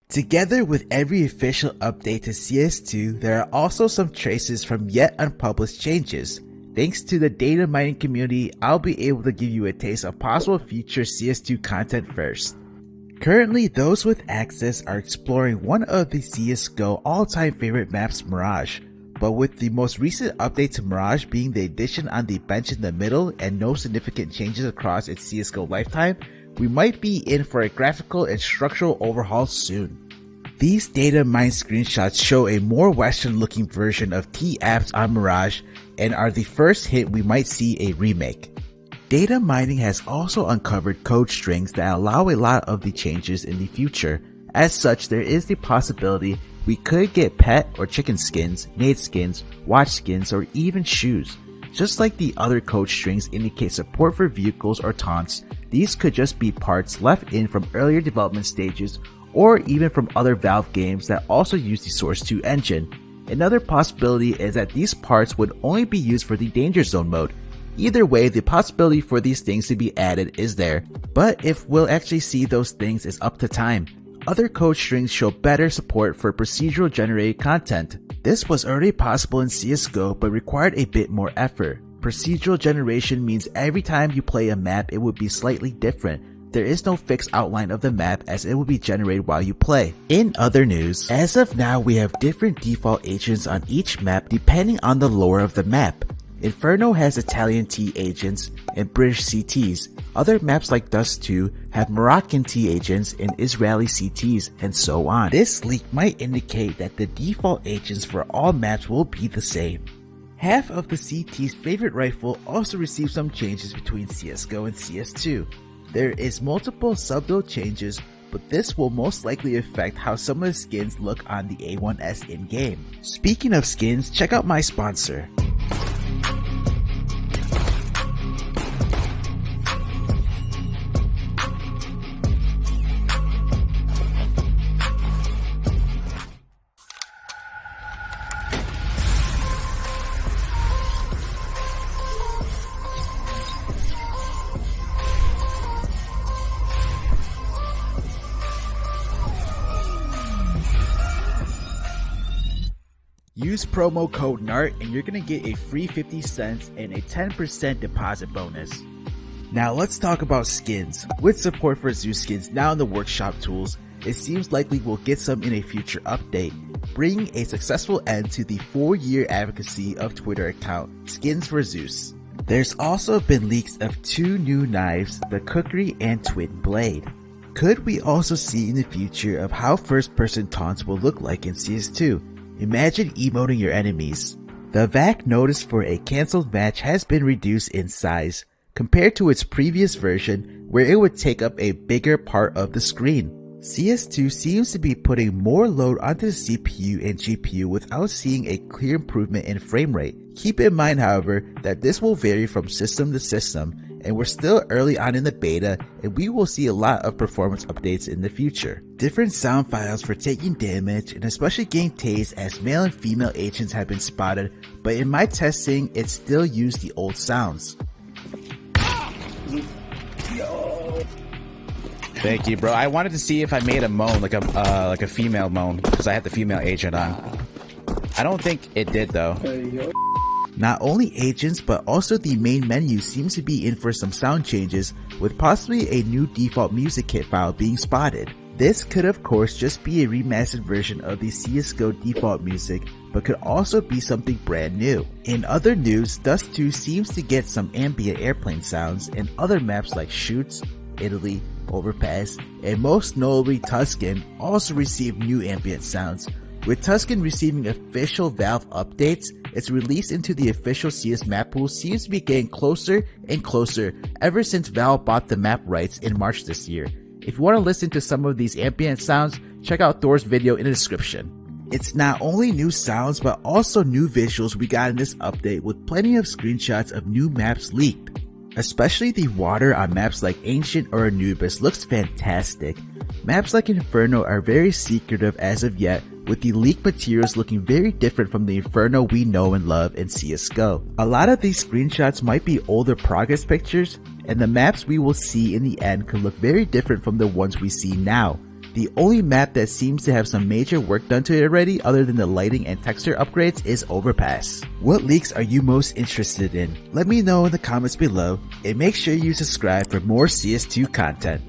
Together with every official update to CS2, there are also some traces from yet unpublished changes. Thanks to the data mining community, I'll be able to give you a taste of possible future CS2 content first. Currently, those with access are exploring one of the CSGO all-time favorite maps, Mirage. But with the most recent update to Mirage being the addition on the bench in the middle and no significant changes across its CSGO lifetime, we might be in for a graphical and structural overhaul soon. These data mine screenshots show a more western looking version of T-Apps on Mirage and are the first hint we might see a remake. Data mining has also uncovered code strings that allow a lot of the changes in the future. As such, there is the possibility we could get pet or chicken skins, nade skins, watch skins, or even shoes. Just like the other code strings indicate support for vehicles or taunts, these could just be parts left in from earlier development stages or even from other Valve games that also use the Source 2 engine. Another possibility is that these parts would only be used for the Danger Zone mode. Either way, the possibility for these things to be added is there, but if we'll actually see those things is up to time. Other code strings show better support for procedural generated content. This was already possible in CSGO but required a bit more effort. Procedural generation means every time you play a map it would be slightly different. There is no fixed outline of the map as it will be generated while you play. In other news, as of now we have different default agents on each map depending on the lore of the map. Inferno has Italian T agents and British CTs. Other maps like Dust 2 have Moroccan T agents and Israeli CTs, and so on. This leak might indicate that the default agents for all maps will be the same. Half of the CT's favorite rifle also received some changes between CSGO and CS2. There is multiple subbuild changes, but this will most likely affect how some of the skins look on the A1S in-game. Speaking of skins, check out my sponsor. Use promo code NART and you're gonna get a free 50 cents and a 10% deposit bonus. Now let's talk about skins. With support for Zeus Skins now in the workshop tools, it seems likely we'll get some in a future update, bringing a successful end to the 4-year advocacy of Twitter account Skins for Zeus. There's also been leaks of 2 new knives, the Cookery and Twin Blade. Could we also see in the future of how first-person taunts will look like in CS2? Imagine emoting your enemies. The VAC notice for a cancelled match has been reduced in size compared to its previous version where it would take up a bigger part of the screen. CS2 seems to be putting more load onto the CPU and GPU without seeing a clear improvement in frame rate. Keep in mind, however, that this will vary from system to system, and we're still early on in the beta and we will see a lot of performance updates in the future. Different sound files for taking damage and especially getting tased as male and female agents have been spotted, but in my testing it still used the old sounds. Thank you, bro. I wanted to see if I made a moan, like a female moan, because I had the female agent on. I don't think it did though. Not only agents, but also the main menu seems to be in for some sound changes, with possibly a new default music kit file being spotted. This could of course just be a remastered version of the CSGO default music, but could also be something brand new. In other news, Dust 2 seems to get some ambient airplane sounds, and other maps like Shoots, Italy, Overpass, and most notably Tuscan also received new ambient sounds. With Tuscan receiving official Valve updates, its release into the official CS map pool seems to be getting closer and closer ever since Valve bought the map rights in March this year. If you want to listen to some of these ambient sounds, check out Thor's video in the description. It's not only new sounds but also new visuals we got in this update, with plenty of screenshots of new maps leaked. Especially the water on maps like Ancient or Anubis looks fantastic. Maps like Inferno are very secretive as of yet, with the leaked materials looking very different from the Inferno we know and love in CSGO. A lot of these screenshots might be older progress pictures, and the maps we will see in the end could look very different from the ones we see now. The only map that seems to have some major work done to it already other than the lighting and texture upgrades is Overpass. What leaks are you most interested in? Let me know in the comments below, and make sure you subscribe for more CS2 content.